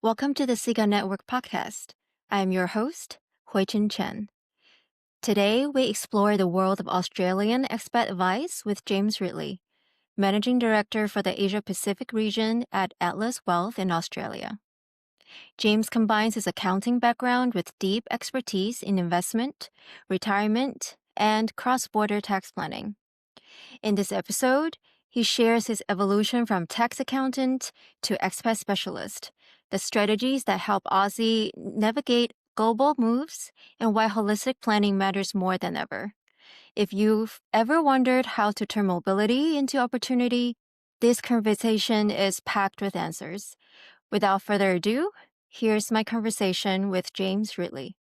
Welcome to the Siga Network podcast. I am your host, Huii-chin. Today, we explore the world of Australian expat advice with James Ridley, Managing Director for the Asia Pacific region at Atlas Wealth in Australia. James combines his accounting background with deep expertise in investment, retirement, and cross-border tax planning. In this episode, he shares his evolution from tax accountant to expat specialist, the strategies that help Aussie navigate global moves, and why holistic planning matters more than ever. If you've ever wondered how to turn mobility into opportunity, this conversation is packed with answers. Without further ado, here's my conversation with James Ridley.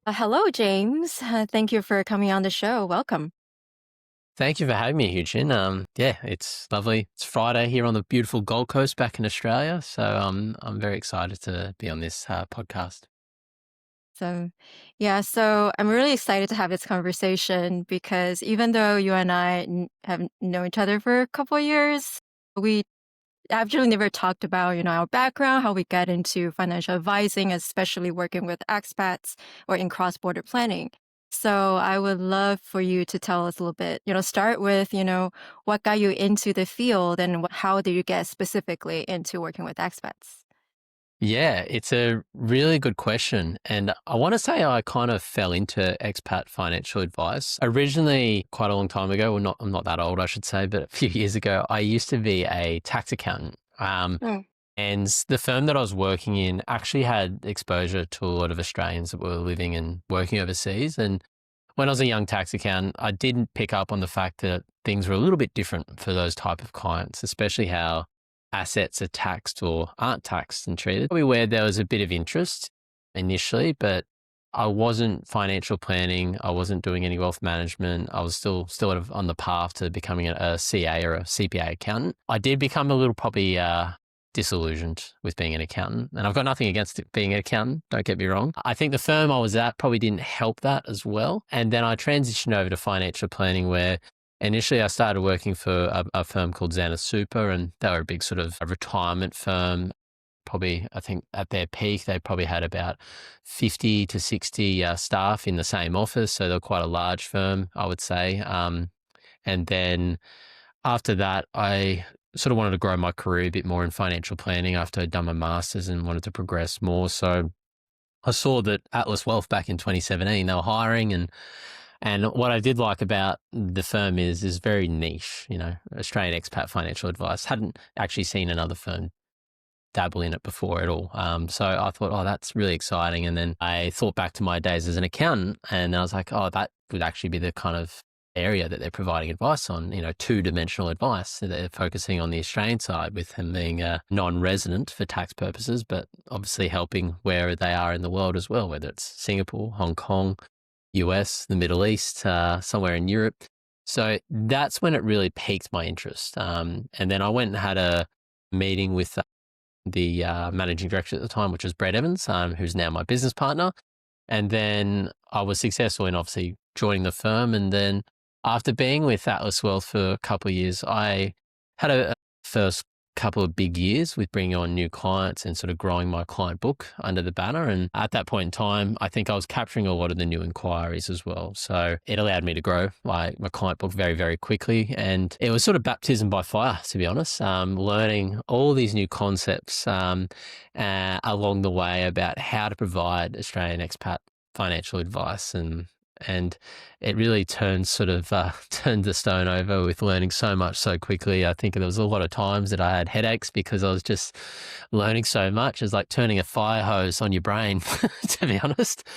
Hello, James. Thank you for coming on the show. Welcome. Thank you for having me, Huii-chin. It's lovely. It's Friday here on the beautiful Gold Coast back in Australia. So I'm very excited to be on this podcast. So I'm really excited to have this conversation because even though you and I have known each other for a couple of years, we actually never talked about, our background, how we got into financial advising, especially working with expats or in cross-border planning. So I would love for you to tell us a little bit, start with, what got you into the field and how did you get specifically into working with expats? Yeah, it's a really good question. And I want to say I kind of fell into expat financial advice. Originally, quite a long time ago, I'm not that old, I should say, but a few years ago, I used to be a tax accountant. And the firm that I was working in actually had exposure to a lot of Australians that were living and working overseas. And when I was a young tax accountant, I didn't pick up on the fact that things were a little bit different for those type of clients, especially how assets are taxed or aren't taxed and treated. Probably where there was a bit of interest initially, but I wasn't financial planning. I wasn't doing any wealth management. I was still on the path to becoming a CA or a CPA accountant. I did become a little probably disillusioned with being an accountant, and I've got nothing against it being an accountant, don't get me wrong. I think the firm I was at probably didn't help that as well. And then I transitioned over to financial planning, where initially I started working for a firm called Xana Super, and they were a big sort of a retirement firm. Probably, I think at their peak, they probably had about 50 to 60 staff in the same office. So they're quite a large firm, I would say. And then after that, I sort of wanted to grow my career a bit more in financial planning after I'd done my master's and wanted to progress more. So I saw that Atlas Wealth back in 2017, they were hiring, and what I did like about the firm is very niche, Australian expat financial advice. Hadn't actually seen another firm dabble in it before at all. So I thought, oh, that's really exciting. And then I thought back to my days as an accountant, and I was like, oh, that would actually be the kind of area that they're providing advice on, two-dimensional advice. So they're focusing on the Australian side with them being a non-resident for tax purposes, but obviously helping where they are in the world as well, whether it's Singapore, Hong Kong, US, the Middle East, somewhere in Europe. So that's when it really piqued my interest. And then I went and had a meeting with the managing director at the time, which was Brett Evans, who's now my business partner. And then I was successful in obviously joining the firm. And then after being with Atlas Wealth for a couple of years, I had a first couple of big years with bringing on new clients and sort of growing my client book under the banner. And at that point in time, I think I was capturing a lot of the new inquiries as well. So it allowed me to grow my client book very, very quickly. And it was sort of baptism by fire, to be honest, learning all these new concepts along the way about how to provide Australian expat financial advice. And it really turned the stone over with learning so much so quickly. I think there was a lot of times that I had headaches because I was just learning so much. It's like turning a fire hose on your brain, to be honest.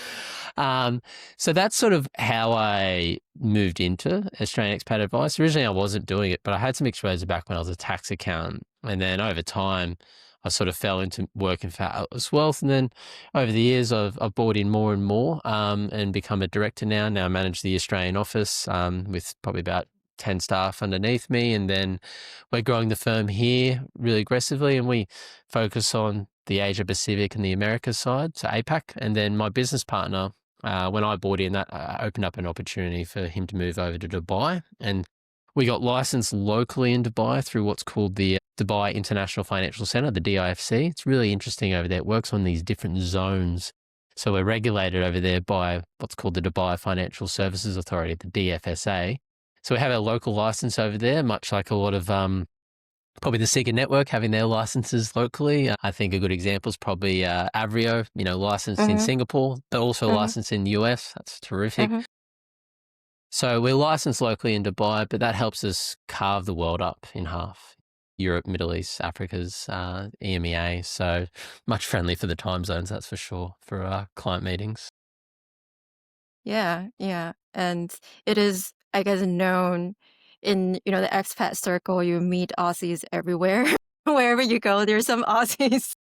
So that's sort of how I moved into Australian expat advice. Originally, I wasn't doing it, but I had some exposure back when I was a tax accountant. And then over time, I sort of fell into working for Atlas Wealth. And then over the years, I've bought in more and more and become a director now. Now I manage the Australian office with probably about 10 staff underneath me. And then we're growing the firm here really aggressively, and we focus on the Asia Pacific and the Americas side, so APAC. And then my business partner, when I bought in, that opened up an opportunity for him to move over to Dubai. And we got licensed locally in Dubai through what's called the Dubai International Financial Centre, the DIFC. It's really interesting over there. It works on these different zones. So we're regulated over there by what's called the Dubai Financial Services Authority, the DFSA. So we have our local license over there, much like a lot of probably the Seeker Network having their licenses locally. I think a good example is probably Avrio, licensed in Singapore, but also licensed in the US. That's terrific. So we're licensed locally in Dubai, but that helps us carve the world up in half. Europe, Middle East, Africa's EMEA. So much friendly for the time zones, that's for sure, for our client meetings. Yeah, yeah. And it is, I guess, known in, the expat circle, you meet Aussies everywhere. Wherever you go, there's some Aussies.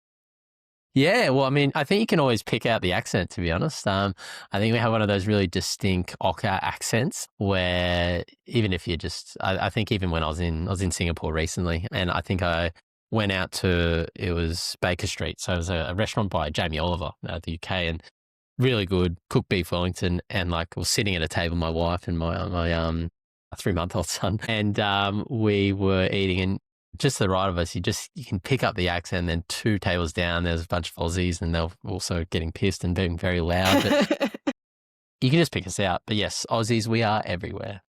Yeah, well, I mean, I think you can always pick out the accent, to be honest. I think we have one of those really distinct Oka accents where even if you just, I think even when I was in Singapore recently, and I think I went out to, it was Baker Street. So it was a restaurant by Jamie Oliver out of the UK, and really good, cooked beef Wellington. And like, was sitting at a table, my wife and my 3-month-old son, and we were eating, and just to the right of us, you can pick up the accent. And then 2 tables down, there's a bunch of Aussies, and they're also getting pissed and being very loud. But you can just pick us out. But yes, Aussies, we are everywhere.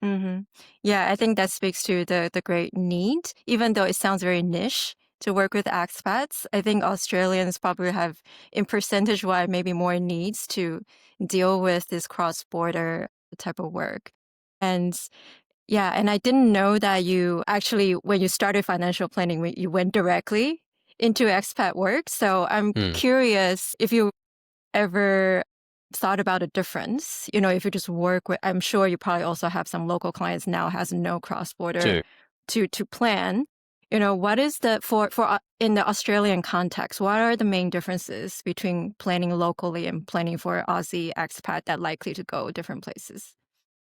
Yeah, I think that speaks to the great need, even though it sounds very niche to work with expats. I think Australians probably have, in percentage-wise, maybe more needs to deal with this cross-border type of work. And yeah, and I didn't know that you actually, when you started financial planning, you went directly into expat work. So I'm curious if you ever thought about a difference, if you just work with, I'm sure you probably also have some local clients now has no cross-border to plan. What is for in the Australian context, what are the main differences between planning locally and planning for Aussie expat that likely to go different places?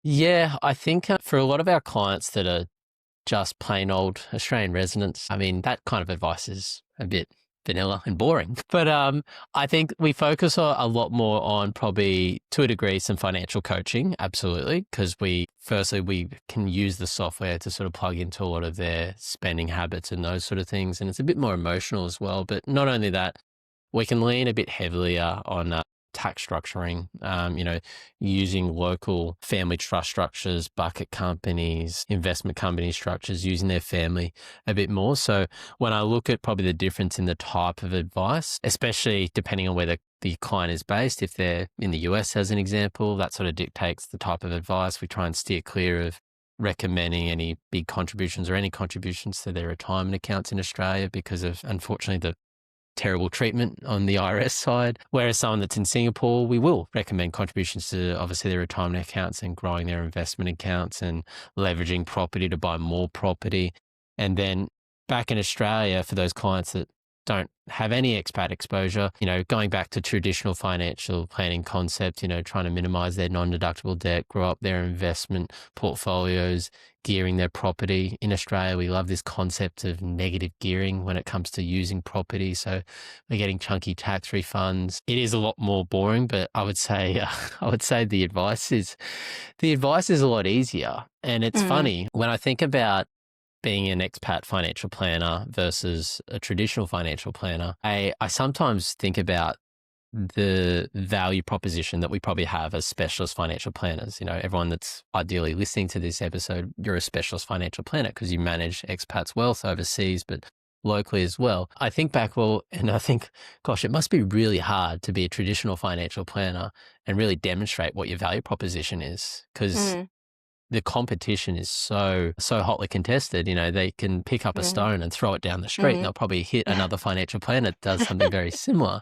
Yeah, I think for a lot of our clients that are just plain old Australian residents, I mean, that kind of advice is a bit vanilla and boring. But I think we focus a lot more on, probably to a degree, some financial coaching, absolutely, because we can use the software to sort of plug into a lot of their spending habits and those sort of things. And it's a bit more emotional as well. But not only that, we can lean a bit heavier on tax structuring, using local family trust structures, bucket companies, investment company structures, using their family a bit more. So when I look at probably the difference in the type of advice, especially depending on where the client is based, if they're in the US as an example, that sort of dictates the type of advice. We try and steer clear of recommending any big contributions or any contributions to their retirement accounts in Australia because of, unfortunately, the terrible treatment on the IRS side. Whereas someone that's in Singapore, we will recommend contributions to obviously their retirement accounts and growing their investment accounts and leveraging property to buy more property. And then back in Australia, for those clients that don't have any expat exposure, going back to traditional financial planning concept, trying to minimize their non-deductible debt, grow up their investment portfolios, gearing their property. In Australia, we love this concept of negative gearing when it comes to using property. So we're getting chunky tax refunds. It is a lot more boring, but I would say the advice is a lot easier. And it's funny when I think about being an expat financial planner versus a traditional financial planner, I sometimes think about the value proposition that we probably have as specialist financial planners. Everyone that's ideally listening to this episode, you're a specialist financial planner because you manage expats' wealth overseas, but locally as well. I think back, and I think, gosh, it must be really hard to be a traditional financial planner and really demonstrate what your value proposition is, because the competition is so hotly contested. They can pick up a stone and throw it down the street and they'll probably hit another financial planner that does something very similar.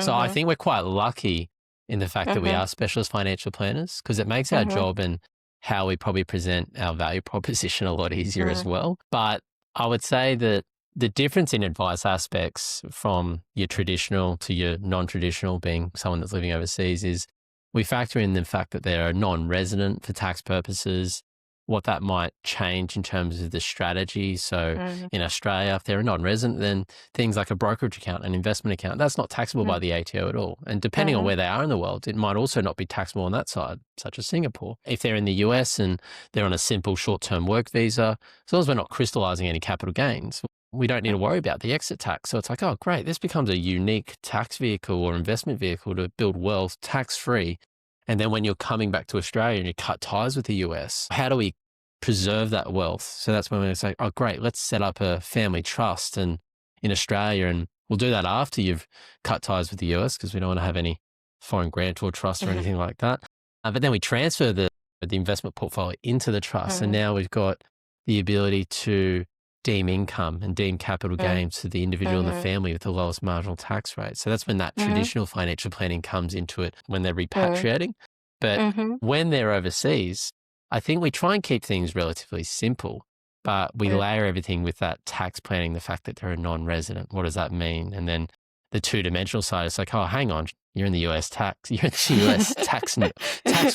So I think we're quite lucky in the fact that we are specialist financial planners, because it makes our job and how we probably present our value proposition a lot easier as well. But I would say that the difference in advice aspects from your traditional to your non-traditional, being someone that's living overseas, is we factor in the fact that they're non-resident for tax purposes. what that might change in terms of the strategy. So Mm, in Australia, if they're a non-resident, then things like a brokerage account, an investment account, that's not taxable by mm, the ATO at all. And depending on mhm, where they are in the world, it might also not be taxable on that side, such as Singapore. If they're in the US and they're on a simple short-term work visa, as long as we're not crystallizing any capital gains, we don't need to worry about the exit tax. So it's like, oh, great, this becomes a unique tax vehicle or investment vehicle to build wealth tax-free. And then when you're coming back to Australia and you cut ties with the US, how do we preserve that wealth? So that's when we say, oh, great, let's set up a family trust and in Australia, and we'll do that after you've cut ties with the US because we don't want to have any foreign grantor trust or mhm, anything like that. But then we transfer the investment portfolio into the trust, and mhm, now we've got the ability to deem income and deem capital mm, gains to the individual and the mhm, family with the lowest marginal tax rate. So that's when that mhm, traditional financial planning comes into it when they're mm, repatriating. But mhm, when they're overseas, I think we try and keep things relatively simple, but we mm, layer everything with that tax planning, the fact that they're a non-resident. What does that mean? And then the two-dimensional side is like, oh, hang on, you're in the US tax, you're in the US tax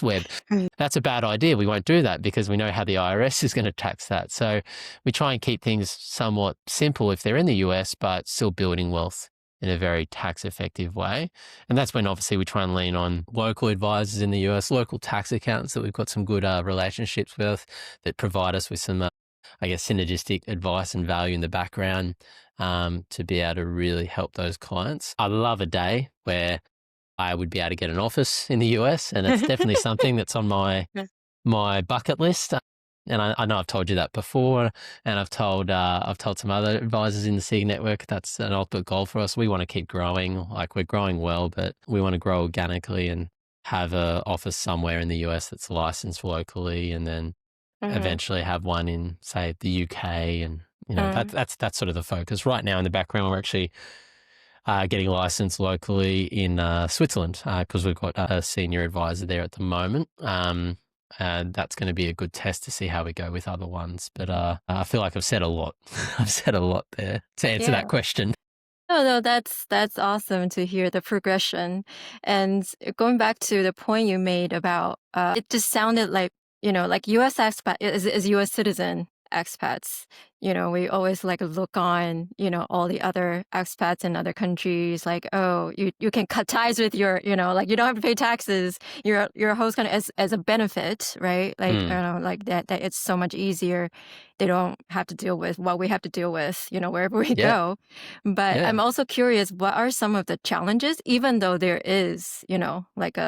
web. mm, That's a bad idea. We won't do that because we know how the IRS is going to tax that. So we try and keep things somewhat simple if they're in the US, but still building wealth in a very tax effective way. And that's when obviously we try and lean on local advisors in the US, local tax accountants that we've got some good relationships with that provide us with some, I guess, synergistic advice and value in the background to be able to really help those clients. I love a day where I would be able to get an office in the US, and it's definitely something that's on my bucket list. And I know I've told you that before, and I've told some other advisors in the SIG network that's an ultimate goal for us. We want to keep growing, like we're growing well, but we want to grow organically and have a office somewhere in the US that's licensed locally, and then mhm, eventually have one in, say, the UK, and mm, that's sort of the focus right now. In the background, we're actually getting licensed locally in Switzerland because we've got a senior advisor there at the moment. And that's going to be a good test to see how we go with other ones. But I feel like I've said a lot. I've said a lot there to answer that yeah. question. No, no, that's awesome to hear the progression. And going back to the point you made about, it just sounded like, like US expat is US citizen expats. We always like look on, all the other expats in other countries, like, oh, you can cut ties with like you don't have to pay taxes. Your host kind of as a benefit, right? Like, Mm, like that it's so much easier. They don't have to deal with what we have to deal with, wherever we yeah, go. But yeah. I'm also curious, what are some of the challenges, even though there is, like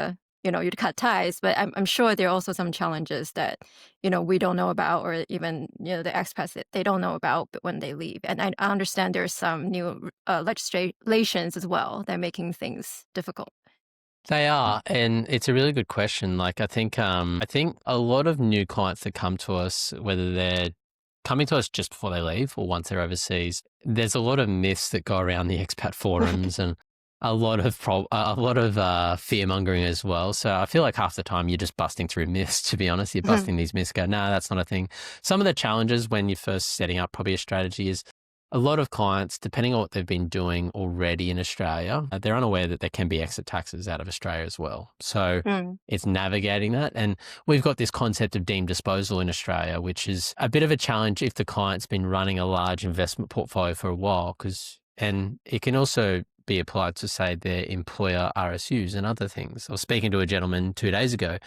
you'd cut ties, but I'm sure there are also some challenges that, we don't know about, or even, the expats that they don't know about when they leave. And I understand there's some new legislations as well that are making things difficult. They are, and it's a really good question. Like I think a lot of new clients that come to us, whether they're coming to us just before they leave or once they're overseas, there's a lot of myths that go around the expat forums and a lot of fear mongering as well. So I feel like half the time you're just busting through myths. To be honest, you're busting these myths. Go, no, that's not a thing. Some of the challenges when you're first setting up probably a strategy is a lot of clients, depending on what they've been doing already in Australia, they're unaware that there can be exit taxes out of Australia as well. So Mm, it's navigating that. And we've got this concept of deemed disposal in Australia, which is a bit of a challenge if the client's been running a large investment portfolio for a while, and it can also be applied to, say, their employer RSUs and other things. I was speaking to a gentleman 2 days ago.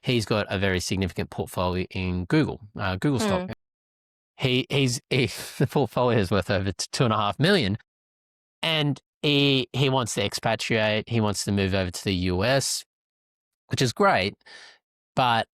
He's got a very significant portfolio in Google stock. mm, The portfolio is worth over 2.5 million, and he wants to expatriate. He wants to move over to the US, which is great. But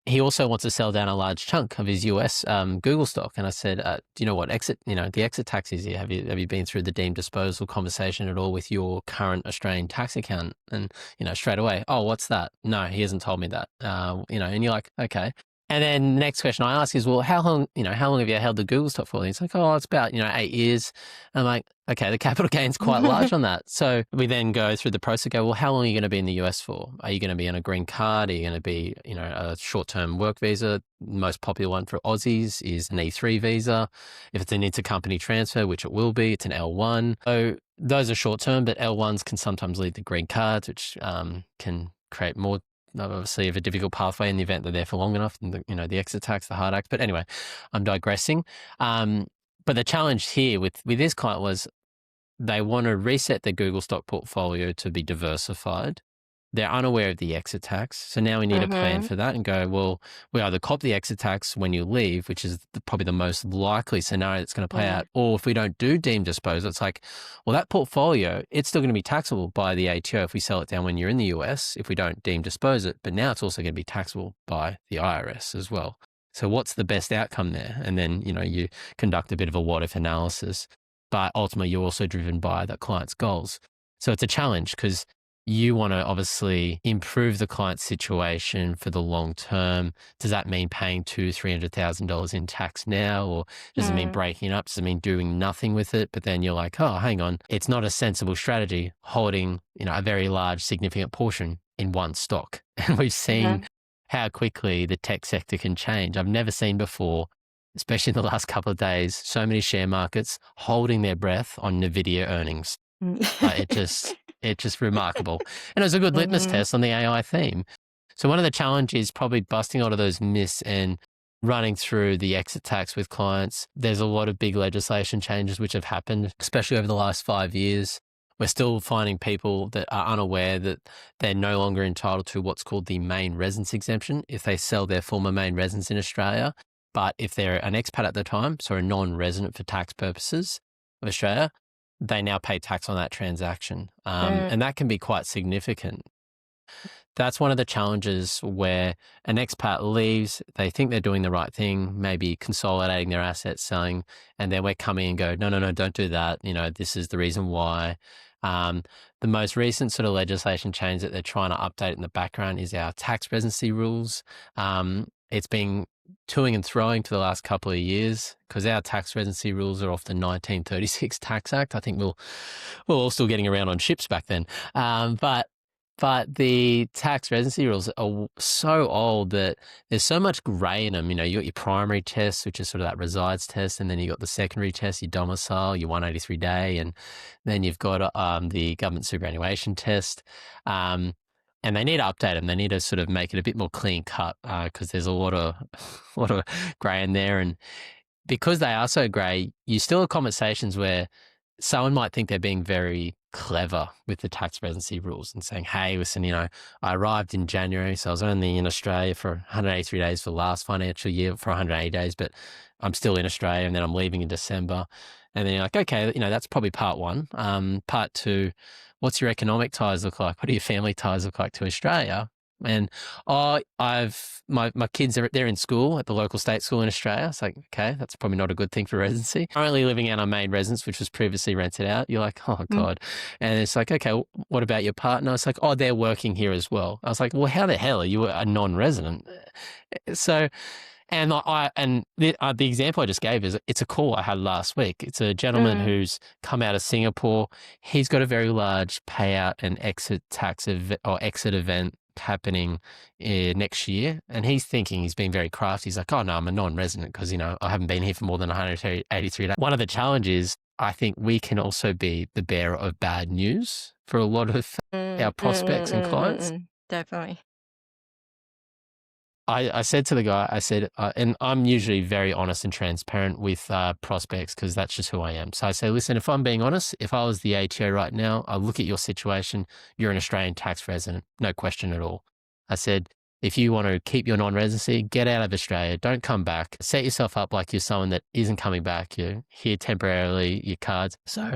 he also wants to sell down a large chunk of his US Google stock. And I said, do you know what the exit tax is here? Have you been through the deemed disposal conversation at all with your current Australian tax account? And straight away, oh, what's that? No, he hasn't told me that. And you're like, okay. And then the next question I ask is, well, how long have you held the Google stock for? And he's like, oh, it's about 8 years. I'm like, okay, the capital gain's quite large on that. So we then go through the process. Go, well, how long are you going to be in the US for? Are you going to be on a green card? Are you going to be, a short-term work visa? Most popular one for Aussies is an E3 visa. If it's an intercompany transfer, which it will be, it's an L1. So those are short-term, but L1s can sometimes lead to green cards, which can create more obviously of a difficult pathway in the event they're there for long enough, and the exit tax, the hard act. But anyway, I'm digressing. But the challenge here with this client was they want to reset their Google stock portfolio to be diversified. They're unaware of the exit tax. So now we need a plan for that and go, well, we either cop the exit tax when you leave, which is probably the most likely scenario that's going to play out. Or if we don't do deemed disposal, it's like, well, that portfolio, it's still going to be taxable by the ATO if we sell it down when you're in the US, if we don't deem dispose it. But now it's also going to be taxable by the IRS as well. So what's the best outcome there? And then, you conduct a bit of a what if analysis. But ultimately, you're also driven by that client's goals. So it's a challenge because you want to obviously improve the client's situation for the long term. Does that mean paying $200,000-$300,000 in tax now? Or does it mean breaking it up? Does it mean doing nothing with it? But then you're like, oh, hang on. It's not a sensible strategy holding, a very large, significant portion in one stock. And we've seen how quickly the tech sector can change. I've never seen before, especially in the last couple of days, so many share markets holding their breath on NVIDIA earnings. It's just remarkable. And it was a good litmus test on the AI theme. So one of the challenges is probably busting a lot of those myths and running through the exit tax with clients. There's a lot of big legislation changes which have happened, especially over the last 5 years. We're still finding people that are unaware that they're no longer entitled to what's called the main residence exemption if they sell their former main residence in Australia. But if they're an expat at the time, so a non-resident for tax purposes of Australia, they now pay tax on that transaction. And that can be quite significant. That's one of the challenges where an expat leaves, they think they're doing the right thing, maybe consolidating their assets, selling, and then we're coming and go, no, don't do that. This is the reason why. The most recent sort of legislation change that they're trying to update in the background is our tax residency rules. It's been toing and throwing for the last couple of years because our tax residency rules are off the 1936 Tax Act. I think we're all still getting around on ships back then. But the tax residency rules are so old that there's so much grey in them. You got your primary test, which is sort of that resides test, and then you got the secondary test, your domicile, your 183 day, and then you've got the government superannuation test. And they need to update them. They need to sort of make it a bit more clean cut because there's a lot of grey in there. And because they are so grey, you still have conversations where someone might think they're being very clever with the tax residency rules and saying, hey, listen, I arrived in January, so I was only in Australia for 183 days for the last financial year for 180 days, but I'm still in Australia and then I'm leaving in December. And then you're like, okay, that's probably part one. Part two, what's your economic ties look like? What do your family ties look like to Australia? And my kids they're in school at the local state school in Australia. It's like, okay, that's probably not a good thing for residency. Currently living out our main residence, which was previously rented out. You're like, oh God. And it's like, okay, what about your partner? It's like, oh, they're working here as well. I was like, well, how the hell are you a non-resident? So, and the example I just gave is it's a call I had last week. It's a gentleman who's come out of Singapore. He's got a very large payout and exit tax exit event happening next year, and he's thinking, he's being very crafty. He's like, oh no, I'm a non-resident because I haven't been here for more than 183 days. One of the challenges, I think we can also be the bearer of bad news for a lot of our prospects and clients. Definitely. I said to the guy, and I'm usually very honest and transparent with prospects because that's just who I am. So I say, listen, if I'm being honest, if I was the ATO right now, I look at your situation, you're an Australian tax resident, no question at all. I said, if you want to keep your non-residency, get out of Australia, don't come back, set yourself up like you're someone that isn't coming back, you're here temporarily, your cards. So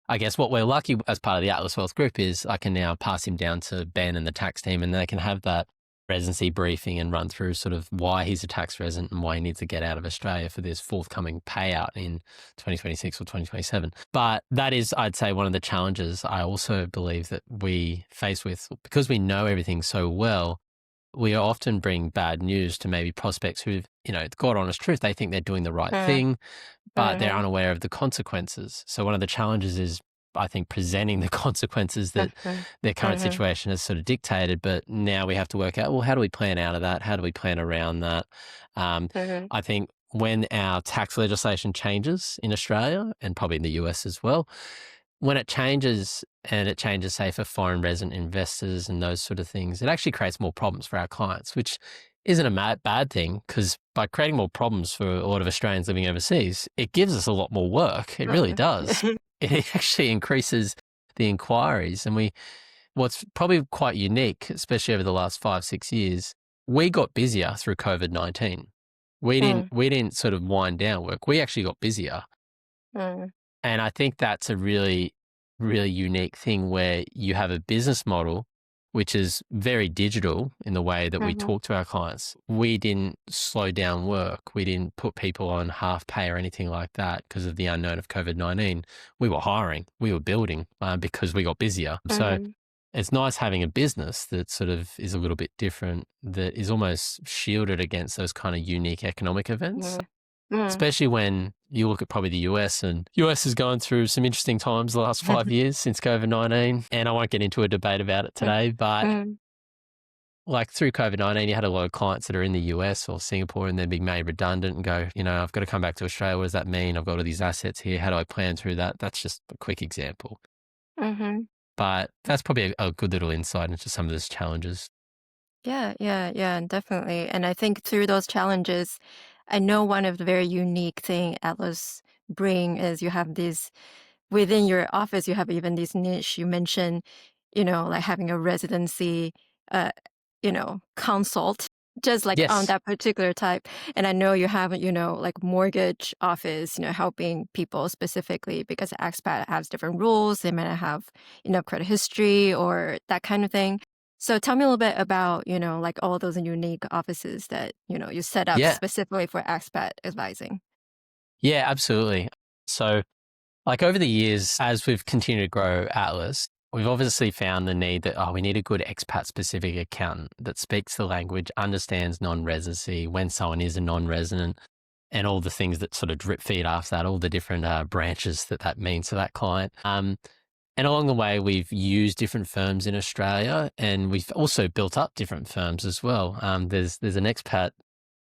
I guess what we're lucky as part of the Atlas Wealth Group is I can now pass him down to Ben and the tax team, and they can have that residency briefing and run through sort of why he's a tax resident and why he needs to get out of Australia for this forthcoming payout in 2026 or 2027. But that is, I'd say, one of the challenges I also believe that we face with, because we know everything so well, we often bring bad news to maybe prospects who, God honest truth, they think they're doing the right thing, but they're unaware of the consequences. So one of the challenges is, I think, presenting the consequences that their current situation has sort of dictated. But now we have to work out, well, how do we plan out of that? How do we plan around that? I think when our tax legislation changes in Australia and probably in the US as well, when it changes, and it changes, say, for foreign resident investors and those sort of things, it actually creates more problems for our clients, which isn't a bad thing, because by creating more problems for a lot of Australians living overseas, it gives us a lot more work. It really does. It actually increases the inquiries. And what's probably quite unique, especially over the last 5-6 years, we got busier through COVID-19. We didn't sort of wind down work. We actually got busier. And I think that's a really, really unique thing, where you have a business model which is very digital in the way that we talk to our clients. We didn't slow down work. We didn't put people on half pay or anything like that because of the unknown of COVID-19. We were hiring, we were building because we got busier. So it's nice having a business that sort of is a little bit different, that is almost shielded against those kind of unique economic events. Especially when you look at probably the US, and US has gone through some interesting times the last 5 years since COVID-19. And I won't get into a debate about it today, but like through COVID-19, you had a lot of clients that are in the US or Singapore, and they're being made redundant and go, I've got to come back to Australia. What does that mean? I've got all these assets here. How do I plan through that? That's just a quick example. But that's probably a good little insight into some of those challenges. Yeah, definitely. And I think through those challenges, I know one of the very unique thing Atlas bring is you have these within your office, you have even this niche. You mentioned, like having a residency, consult, just like on Yes. that particular type. And I know you have, like mortgage office, helping people specifically because expat has different rules. They might not have enough credit history or that kind of thing. So tell me a little bit about, like all those unique offices that, you set up Yeah. specifically for expat advising. Yeah, absolutely. So like over the years, as we've continued to grow Atlas, we've obviously found the need that, we need a good expat specific accountant that speaks the language, understands non-residency, when someone is a non-resident, and all the things that sort of drip feed after that, all the different branches that means to that client. And along the way, we've used different firms in Australia, and we've also built up different firms as well. There's an expat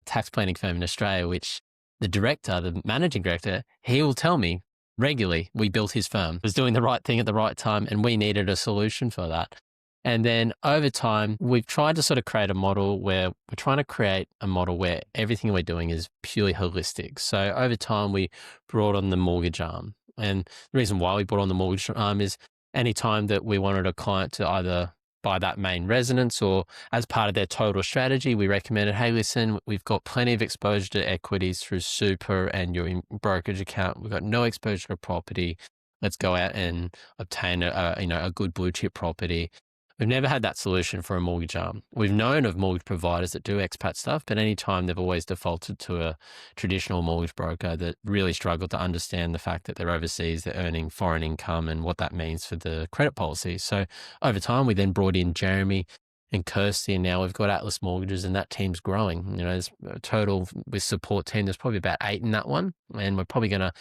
tax planning firm in Australia, which the managing director, he will tell me regularly, we built his firm, was doing the right thing at the right time, and we needed a solution for that. And then over time, we've tried to sort of create a model where we're trying to create a model where everything we're doing is purely holistic. So over time, we brought on the mortgage arm. And the reason why we brought on the mortgage arm is anytime that we wanted a client to either buy that main residence or as part of their total strategy, we recommended, hey, listen, we've got plenty of exposure to equities through super and your brokerage account. We've got no exposure to property. Let's go out and obtain a good blue chip property. We've never had that solution for a mortgage arm. We've known of mortgage providers that do expat stuff, but anytime they've always defaulted to a traditional mortgage broker that really struggled to understand the fact that they're overseas, they're earning foreign income and what that means for the credit policy. So over time, we then brought in Jeremy and Kirsty, and now we've got Atlas Mortgages, and that team's growing. There's a total with support team, there's probably about 8 in that one. And we're probably going to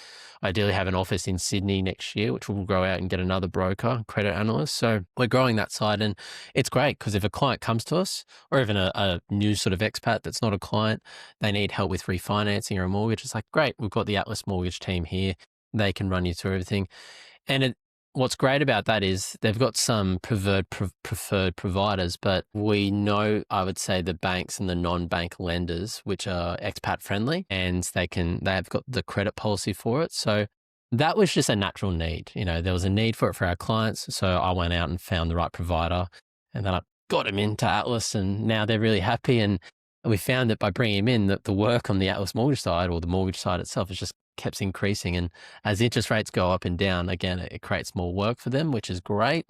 ideally have an office in Sydney next year, which will grow out and get another broker, credit analyst. So we're growing that side, and it's great because if a client comes to us, or even a new sort of expat that's not a client, they need help with refinancing or a mortgage, it's like, great, we've got the Atlas Mortgage team here. They can run you through everything. And what's great about that is they've got some preferred providers, but we know, I would say, the banks and the non-bank lenders, which are expat friendly, and they've got the credit policy for it. So that was just a natural need. There was a need for it for our clients. So I went out and found the right provider, and then I got them into Atlas, and now they're really happy. And we found that by bringing them in, that the work on the Atlas mortgage side, or the mortgage side itself, is just kept increasing. And as interest rates go up and down, again, it creates more work for them, which is great.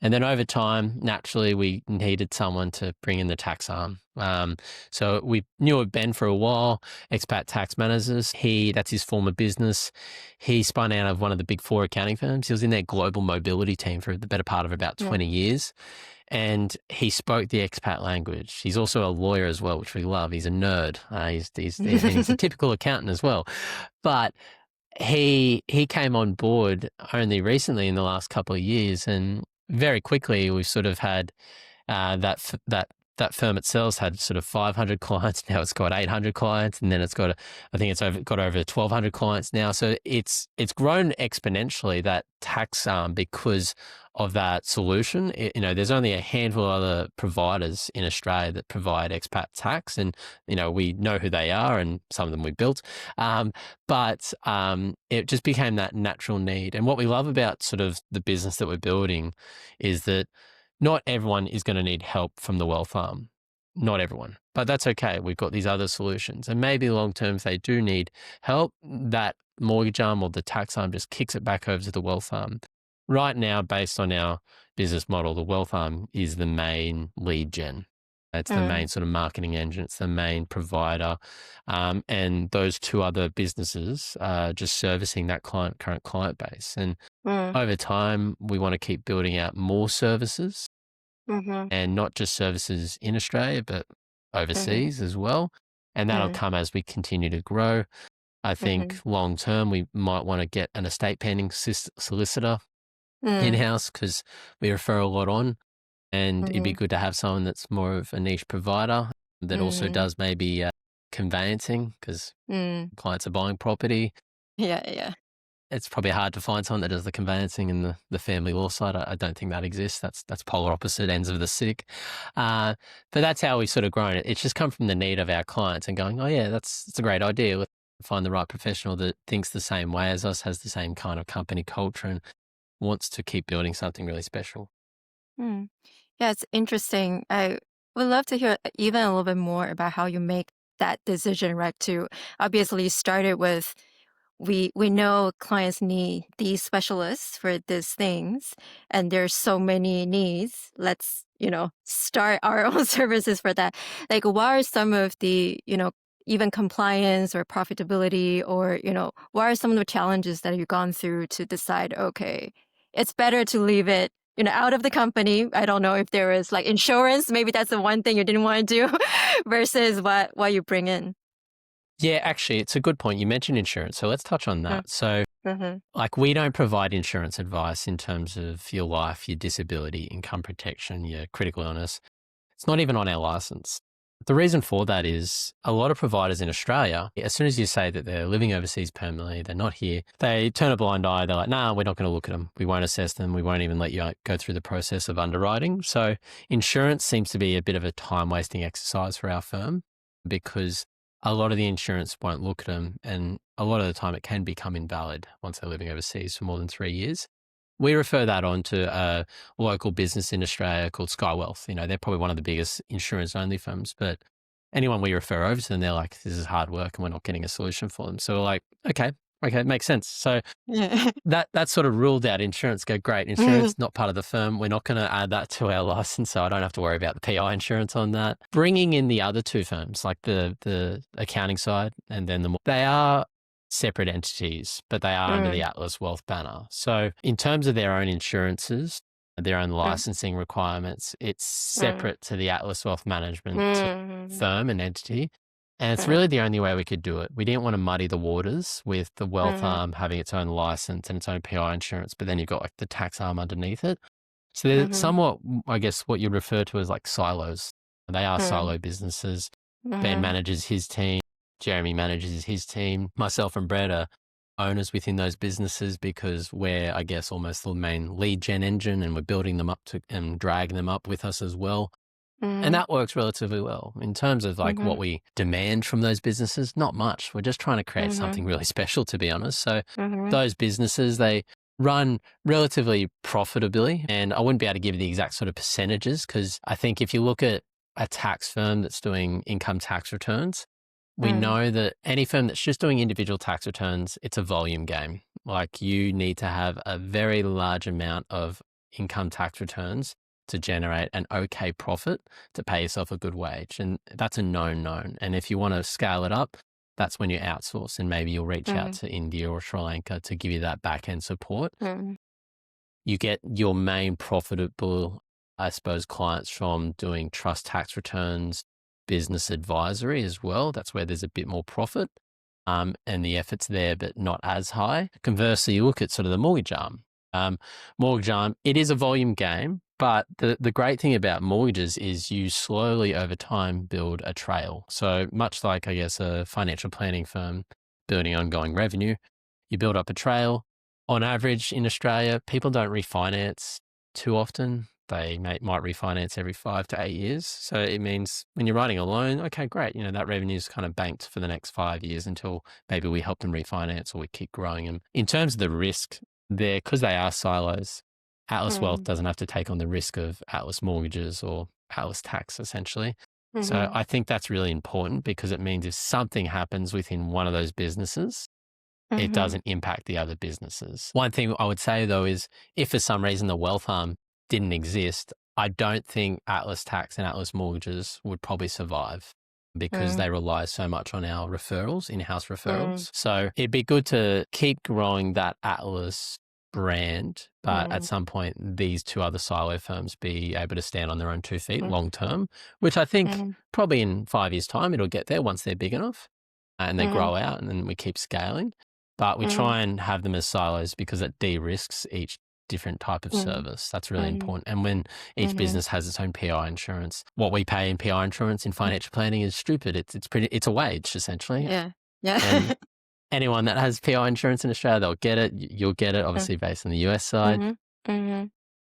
And then over time, naturally, we needed someone to bring in the tax arm. So we knew of Ben for a while, expat tax managers. That's his former business. He spun out of one of the big 4 accounting firms. He was in their global mobility team for the better part of about 20 years. And he spoke the expat language. He's also a lawyer as well, which we love. He's a nerd. He's a typical accountant as well. But he came on board only recently in the last couple of years, and very quickly we've sort of had that that firm itself had sort of 500 clients. Now it's got 800 clients, and then it's got, I think it's got over 1,200 clients now. So it's grown exponentially, that tax arm, because of that solution. There's only a handful of other providers in Australia that provide expat tax, and we know who they are, and some of them we built. But it just became that natural need. And what we love about sort of the business that we're building is that not everyone is going to need help from the wealth arm. Not everyone, but that's okay. We've got these other solutions, and maybe long term, if they do need help, that mortgage arm or the tax arm just kicks it back over to the wealth arm. Right now, based on our business model, the wealth arm is the main lead gen. It's the main sort of marketing engine. It's the main provider. And those two other businesses are just servicing that current client base. And over time, we want to keep building out more services, and not just services in Australia, but overseas as well. And that'll come as we continue to grow. I think long term, we might want to get an estate planning solicitor in-house, because we refer a lot on. And it'd be good to have someone that's more of a niche provider that also does maybe conveyancing, because clients are buying property. Yeah. It's probably hard to find someone that does the conveyancing and the family law side. I don't think that exists. That's polar opposite ends of the stick. But that's how we've sort of grown it. It's just come from the need of our clients and going, oh yeah, that's a great idea. Let's find the right professional that thinks the same way as us, has the same kind of company culture, and wants to keep building something really special. Yeah, it's interesting. I would love to hear even a little bit more about how you make that decision, right? To obviously started with we know clients need these specialists for these things, and there's so many needs. Let's, start our own services for that. Like, what are some of the, even compliance or profitability, or, what are some of the challenges that you've gone through to decide, okay, it's better to leave it, out of the company. I don't know if there is like insurance, maybe that's the one thing you didn't want to do versus what you bring in. Yeah, actually, it's a good point. You mentioned insurance, so let's touch on that. So, like, we don't provide insurance advice in terms of your life, your disability, income protection, your critical illness. It's not even on our license. The reason for that is a lot of providers in Australia, as soon as you say that they're living overseas permanently, they're not here, they turn a blind eye. They're like, nah, we're not going to look at them. We won't assess them. We won't even let you go through the process of underwriting. So insurance seems to be a bit of a time-wasting exercise for our firm, because a lot of the insurance won't look at them, and a lot of the time it can become invalid once they're living overseas for more than 3 years. We refer that on to a local business in Australia called Sky Wealth. They're probably one of the biggest insurance-only firms, but anyone we refer over to them, they're like, this is hard work and we're not getting a solution for them. So we're like, okay, it makes sense. So Yeah. that sort of ruled out insurance. Go, great, insurance, not part of the firm. We're not going to add that to our license, so I don't have to worry about the PI insurance on that. Bringing in the other two firms, like the accounting side, and then they are separate entities, but they are under the Atlas Wealth banner. So in terms of their own insurances, their own licensing requirements, it's separate to the Atlas Wealth Management firm and entity. And it's really the only way we could do it. We didn't want to muddy the waters with the wealth arm having its own license and its own PI insurance, but then you've got like the tax arm underneath it. So they're somewhat, I guess, what you'd refer to as like silos. They are silo businesses. Ben manages his team. Jeremy manages his team. Myself and Brett are owners within those businesses, because we're, I guess, almost the main lead gen engine, and we're building them up and dragging them up with us as well. And that works relatively well. In terms of like what we demand from those businesses, not much. We're just trying to create something really special, to be honest. So those businesses, they run relatively profitably, and I wouldn't be able to give you the exact sort of percentages, because I think if you look at a tax firm that's doing income tax returns, we know that any firm that's just doing individual tax returns, it's a volume game. Like, you need to have a very large amount of income tax returns to generate an okay profit to pay yourself a good wage. And that's a known. And if you want to scale it up, that's when you outsource, and maybe you'll reach out to India or Sri Lanka to give you that back-end support. You get your main profitable, I suppose, clients from doing trust tax returns, business advisory as well. That's where there's a bit more profit, and the effort's there, but not as high. Conversely, you look at sort of the mortgage arm. Mortgage arm, it is a volume game, But the great thing about mortgages is you slowly over time build a trail. So much like, I guess, a financial planning firm building ongoing revenue, you build up a trail. On average in Australia, people don't refinance too often. They might refinance every 5 to 8 years. So it means when you're writing a loan, okay, great. That revenue is kind of banked for the next 5 years until maybe we help them refinance or we keep growing them. In terms of the risk, because they are silos, Atlas Wealth Mm, doesn't have to take on the risk of Atlas Mortgages or Atlas Tax, essentially. So mm-hmm, I think that's really important because it means if something happens within one of those businesses, it mm-hmm, doesn't impact the other businesses. One thing I would say, though, is if for some reason the wealth arm didn't exist, I don't think Atlas Tax and Atlas Mortgages would probably survive because mm, they rely so much on our referrals, in-house mm, referrals. So it'd be good to keep growing that Atlas brand, but at mm, some point, these two other silo firms be able to stand on their own 2 feet mm, long term, which I think mm, probably in 5 years' time, it'll get there once they're big enough and they mm, grow out and then we keep scaling. But we mm, try and have them as silos because it de-risks each different type of mm, service. That's really mm, important. And when each mhm, business has its own PI insurance, what we pay in PI insurance in mm. financial planning is stupid. It's a wage essentially. Yeah. Yeah. And anyone that has PI insurance in Australia, they'll get it. You'll get it Mm, obviously based on the US side. mhm, mhm,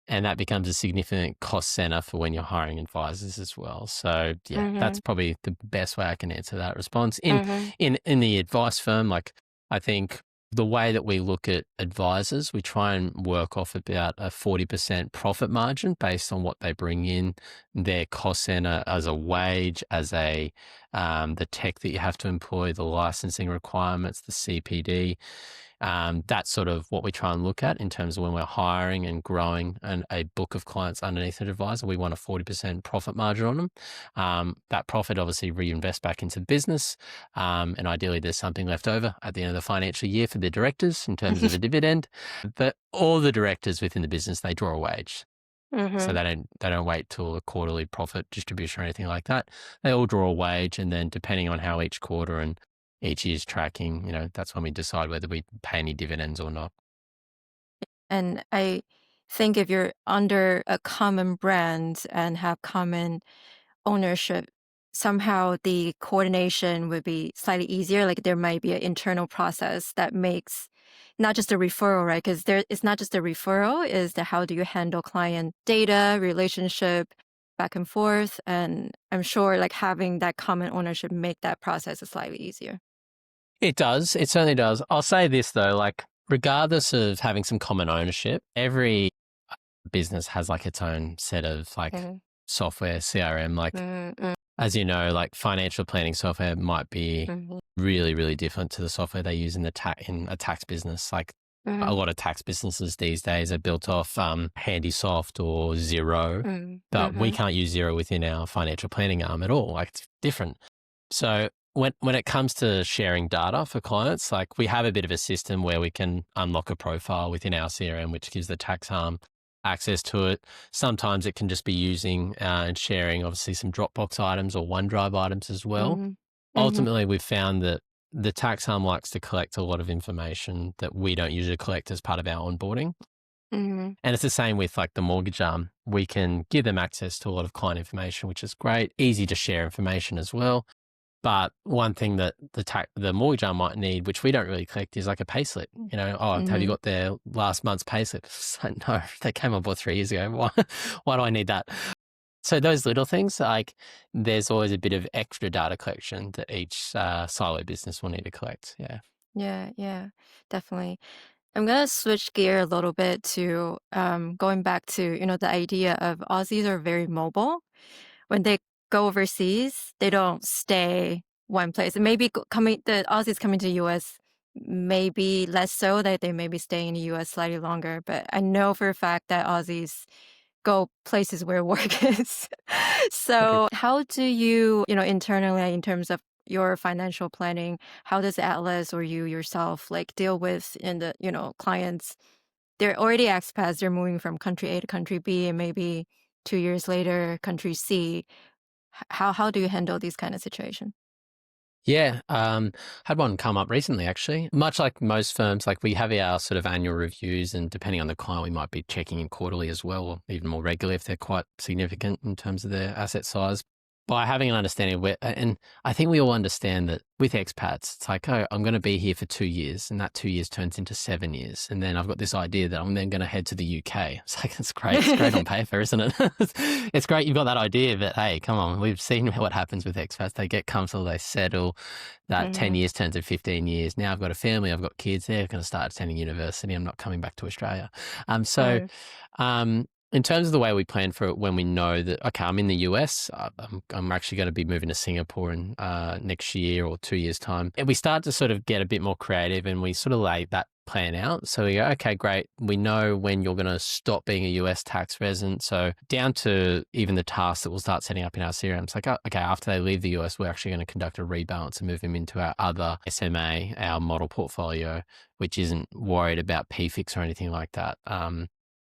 And that becomes a significant cost center for when you're hiring advisors as well. So yeah, that's mhm, probably the best way I can answer that response. In mhm, in the advice firm, like I think the way that we look at advisors, we try and work off about a 40% profit margin based on what they bring in, their cost center as a wage, as the tech that you have to employ, the licensing requirements, the CPD. That's sort of what we try and look at in terms of when we're hiring and growing a book of clients underneath an advisor. We want a 40% profit margin on them. That profit obviously reinvest back into the business. And ideally there's something left over at the end of the financial year for the directors in terms of a dividend. But all the directors within the business, they draw a wage. So mhm. they don't wait till a quarterly profit distribution or anything like that. They all draw a wage, and then depending on how each quarter and each year's tracking, that's when we decide whether we pay any dividends or not. And I think if you're under a common brand and have common ownership, somehow the coordination would be slightly easier. Like there might be an internal process that makes not just a referral, right? Because it's not just a referral, is the how do you handle client data, relationship back and forth. And I'm sure like having that common ownership make that process slightly easier. It does. It certainly does. I'll say this though, like regardless of having some common ownership, every business has like its own set of like Mm, software, CRM. Like mm, mm, as you know, like financial planning software might be mhm, really, really different to the software they use in in a tax business. Like a mhm, lot of tax businesses these days are built off Handysoft or Xero, mm, but we mhm, can't use Xero within our financial planning arm at all. Like it's different. So when it comes to sharing data for clients, like we have a bit of a system where we can unlock a profile within our CRM, which gives the tax arm access to it. Sometimes it can just be using and sharing obviously some Dropbox items or OneDrive items as well. mhm, mhm, Ultimately, we've found that the tax arm likes to collect a lot of information that we don't usually collect as part of our onboarding. mhm. And it's the same with like the mortgage arm. We can give them access to a lot of client information, which is great, easy to share information as well. But one thing that the mortgage arm might need, which we don't really collect, is like a payslip. Oh, have you Mhm. got their last month's payslip? So, no, they came on board 3 years ago. Why do I need that? So those little things, like there's always a bit of extra data collection that each silo business will need to collect. Yeah. Yeah, yeah, definitely. I'm gonna switch gear a little bit to going back to, the idea of Aussies are very mobile. When they go overseas, they don't stay one place. And maybe coming the Aussies coming to US, maybe less so that they maybe stay in the US slightly longer. But I know for a fact that Aussies go places where work is. Okay. So how do you, internally in terms of your financial planning, how does Atlas or you yourself like deal with in the, clients? They're already expats, they're moving from country A to country B and maybe 2 years later, country C. How do you handle these kind of situation? Yeah, had one come up recently, actually. Much like most firms, like we have our sort of annual reviews, and depending on the client, we might be checking in quarterly as well, or even more regularly if they're quite significant in terms of their asset size. By having an understanding of where, and I think we all understand that with expats, it's like, oh, I'm going to be here for 2 years, and that 2 years turns into 7 years. And then I've got this idea that I'm then going to head to the UK. It's like, it's great. It's great on paper, isn't it? It's great you've got that idea, but hey, come on, we've seen what happens with expats. They get comfortable, they settle, that 10 Mhm. years turns into 15 years. Now I've got a family, I've got kids, they're going to start attending university. I'm not coming back to Australia. So, Mm. in terms of the way we plan for it, when we know that, okay, I'm in the US, I'm actually going to be moving to Singapore in next year or 2 years' time. And we start to sort of get a bit more creative and we sort of lay that plan out. So we go, okay, great. We know when you're going to stop being a US tax resident. So down to even the tasks that we'll start setting up in our CRM. It's like, oh, okay, after they leave the US, we're actually going to conduct a rebalance and move them into our other SMA, our model portfolio, which isn't worried about PFIX or anything like that.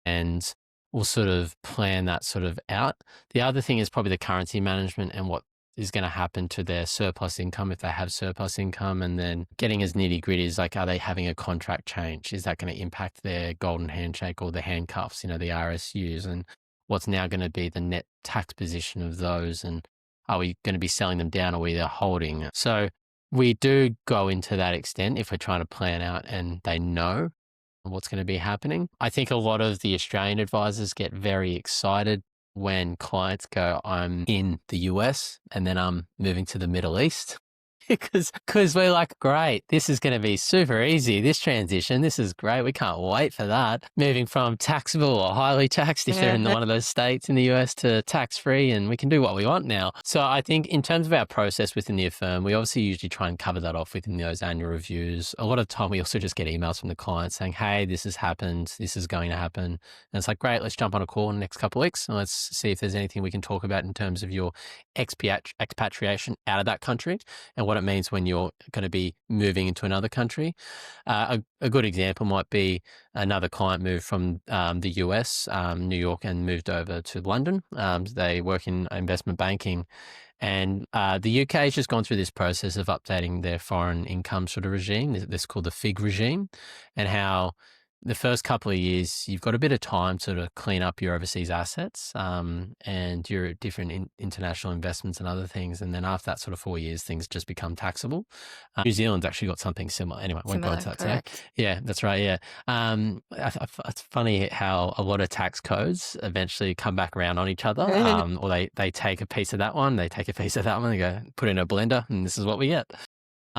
And we'll sort of plan that sort of out. The other thing is probably the currency management and what is going to happen to their surplus income if they have surplus income, and then getting as nitty gritty as like, are they having a contract change? Is that going to impact their golden handshake or the handcuffs, the RSUs, and what's now going to be the net tax position of those? And are we going to be selling them down or are we holding? So we do go into that extent if we're trying to plan out and they know what's going to be happening. I think a lot of the Australian advisors get very excited when clients go, I'm in the US and then I'm moving to the Middle East. Because we're like, great, this is going to be super easy, this transition, this is great, we can't wait for that. Moving from taxable or highly taxed if they're in one of those states in the US to tax-free, and we can do what we want now. So I think in terms of our process within the firm, we obviously usually try and cover that off within those annual reviews. A lot of the time we also just get emails from the client saying, hey, this has happened, this is going to happen. And it's like, great, let's jump on a call in the next couple of weeks and let's see if there's anything we can talk about in terms of your expatriation out of that country and what it means when you're going to be moving into another country. A good example might be another client moved from the US, New York, and moved over to London. They work in investment banking. And the UK has just gone through this process of updating their foreign income sort of regime. This is called the FIG regime, and how the first couple of years, you've got a bit of time to sort of clean up your overseas assets and your different international investments and other things. And then after that sort of 4 years, things just become taxable. New Zealand's actually got something similar. Anyway, I won't go Similar, into that today. correct. Yeah, that's right. Yeah. It's funny how a lot of tax codes eventually come back around on each other, or they take a piece of that one, they take a piece of that one, they go put it in a blender, and this is what we get.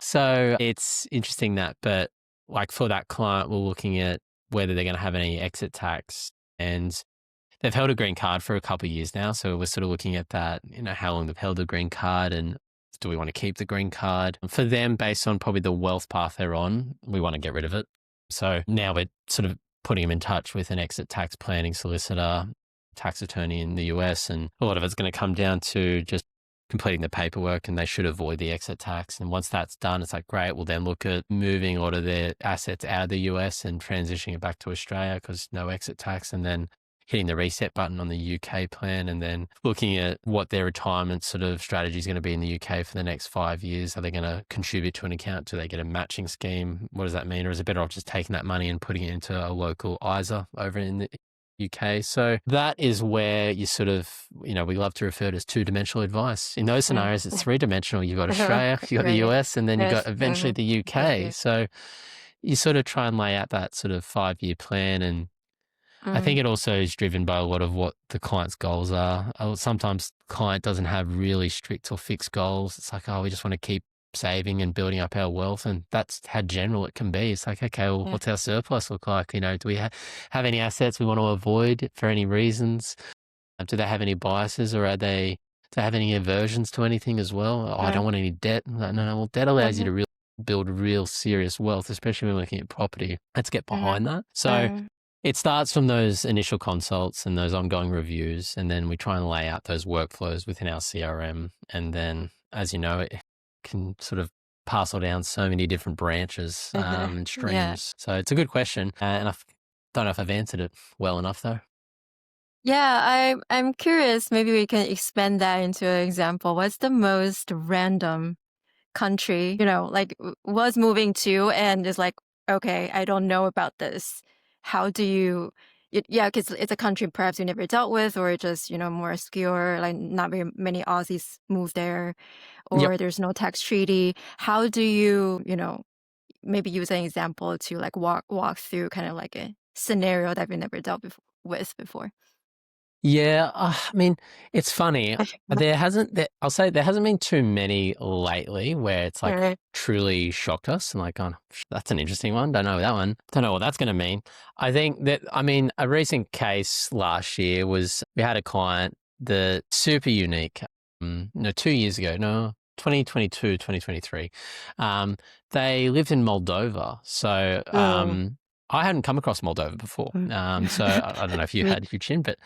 So it's interesting that, but like for that client, we're looking at whether they're going to have any exit tax, and they've held a green card for a couple of years now. So we're sort of looking at that, how long they've held the green card and do we want to keep the green card? For them, based on probably the wealth path they're on, we want to get rid of it. So now we're sort of putting them in touch with an exit tax planning solicitor, tax attorney in the US. And a lot of it's going to come down to just completing the paperwork, and they should avoid the exit tax. And once that's done, it's like, great, we'll then look at moving a lot of their assets out of the US and transitioning it back to Australia because no exit tax. And then hitting the reset button on the UK plan, and then looking at what their retirement sort of strategy is going to be in the UK for the next 5 years. Are they going to contribute to an account? Do they get a matching scheme? What does that mean? Or is it better off just taking that money and putting it into a local ISA over in the UK? So that is where you sort of, we love to refer to as two-dimensional advice. In those Mm. scenarios, it's three-dimensional. You've got Australia, you've got the Right. US, and then you've got Yes. eventually the Thank UK. you. So you sort of try and lay out that sort of 5-year plan, and I think Mm. it also is driven by a lot of what the client's goals are. Sometimes the client doesn't have really strict or fixed goals. It's like, oh, we just want to keep saving and building up our wealth. And that's how general it can be. It's like, okay, well, Yeah. what's our surplus look like? Do we have any assets we want to avoid for any reasons? Do they have any biases, or do they have any aversions to anything as well? Oh, I don't Mm. want any debt. No, no, no. Well, debt allows you Mhm. to really build real serious wealth, especially when looking at property. Let's get Mhm. behind that. So Mm. it starts from those initial consults and those ongoing reviews, and then we try and lay out those workflows within our CRM. And then, as you know, it can sort of parcel down so many different branches and Yeah. streams. So it's a good question, and I don't know if I've answered it well enough, though. Yeah, I'm curious, maybe we can expand that into an example. What's the most random country, like was moving to and is like, okay, I don't know about this. How do you, yeah, because it's a country perhaps you never dealt with, or just, more obscure, like not very many Aussies move there, Yep. or there's no tax treaty. How do you, maybe use an example to like walk through kind of like a scenario that you've never with before? Yeah, I mean, it's funny. I'll say there hasn't been too many lately where it's like Mm, truly shocked us and like, oh, that's an interesting one. Don't know that one. Don't know what that's going to mean. I think that, I mean, a recent case last year was we had a client that super unique. No, 2 years ago, no, 2022, 2023. They lived in Moldova. So, mm, I hadn't come across Moldova before. mm. So I don't know if you Me. had Huii-chin, but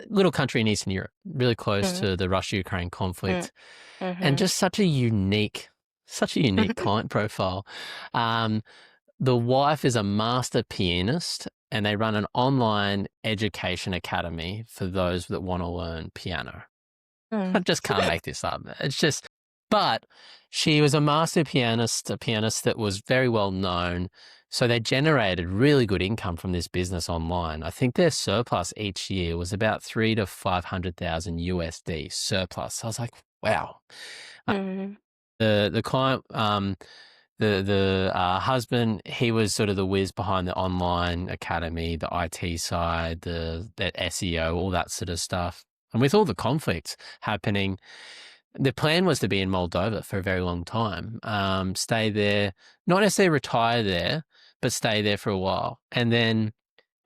little country in Eastern Europe, really close Mm, to the Russia-Ukraine mm, conflict, and mhm. just such a unique client profile. Um, the wife is a master pianist, and they run an online education academy for those that want to learn piano. I Mm, just can't make this up. It's just, but she was a master pianist, a pianist that was very well known. So they generated really good income from this business online. I think their surplus each year was about 3 to 500,000 USD surplus. I was like, wow. Uh, mm, the client, the husband, he was sort of the whiz behind the online academy, the IT side, the SEO, all that sort of stuff. And with all the conflicts happening, the plan was to be in Moldova for a very long time, stay there, not necessarily retire there, but stay there for a while. And then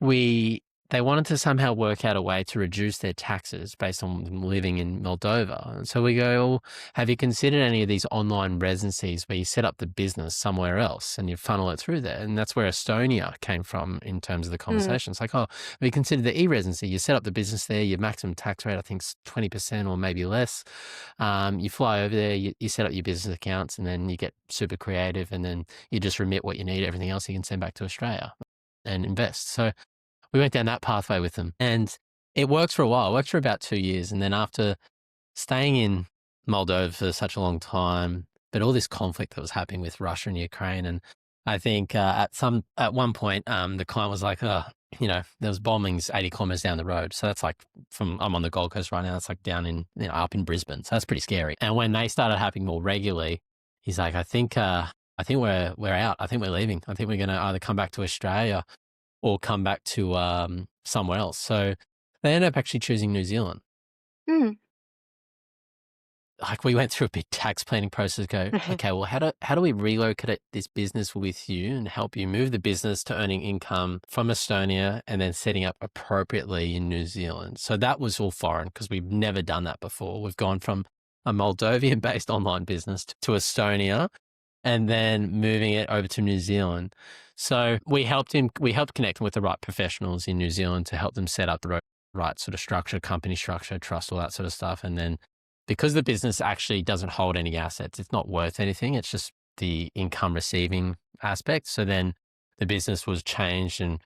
we they wanted to somehow work out a way to reduce their taxes based on them living in Moldova. And so we go, well, have you considered any of these online residencies where you set up the business somewhere else and you funnel it through there? And that's where Estonia came from in terms of the mm, conversation. It's like, oh, have you considered the e-residency? You set up the business there, your maximum tax rate, I think, is 20% or maybe less. You fly over there, you set up your business accounts, and then you get super creative, and then you just remit what you need. Everything else you can send back to Australia and invest. So we went down that pathway with them, and it worked for a while. It worked for about 2 years. And then after staying in Moldova for such a long time, but all this conflict that was happening with Russia and Ukraine, and I think at one point, the client was like, oh, there was bombings 80 kilometers down the road. So that's like I'm on the Gold Coast right now. It's like down in, up in Brisbane. So that's pretty scary. And when they started happening more regularly, he's like, I think we're out. I think we're leaving. I think we're going to either come back to Australia or come back to somewhere else. So they ended up actually choosing New Zealand. mm. Like we went through a big tax planning process. Go, okay, well, how do we relocate this business with you and help you move the business to earning income from Estonia and then setting up appropriately in New Zealand? So that was all foreign because we've never done that before. We've gone from a Moldovan-based online business to Estonia and then moving it over to New Zealand. So we helped connect him with the right professionals in New Zealand to help them set up the right sort of structure, company structure, trust, all that sort of stuff. And then because the business actually doesn't hold any assets, it's not worth anything. It's just the income receiving aspect. So then the business was changed and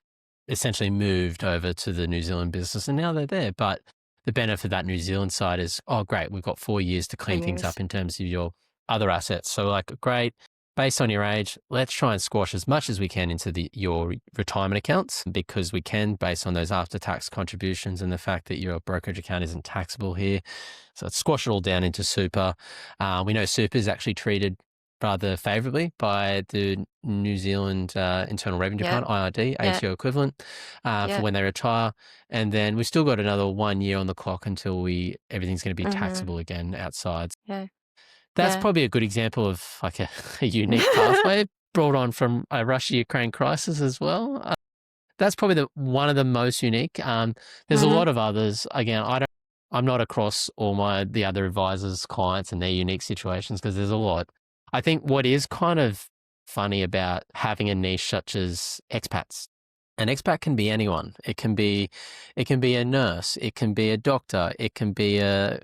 essentially moved over to the New Zealand business, and now they're there. But the benefit of that New Zealand side is, oh, great, we've got 4 years to clean things Years. up in terms of your other assets. So like, great, based on your age, let's try and squash as much as we can into your retirement accounts because we can based on those after-tax contributions and the fact that your brokerage account isn't taxable here. So let's squash it all down into super. We know super is actually treated rather favourably by the New Zealand Internal Revenue Yeah, Department, IRD, yeah, ATO equivalent, for yeah. when they retire. And then we've still got another 1 year on the clock until everything's going to be Mm-hmm. taxable again outside. Yeah, That's yeah. probably a good example of like a unique pathway brought on from a Russia-Ukraine crisis as well. That's probably one of the most unique. There's a Mm-hmm. lot of others. Again, I'm not across all the other advisors' clients and their unique situations because there's a lot. I think what is kind of funny about having a niche such as expats, an expat can be anyone. It can be a nurse. It can be a doctor. It can be a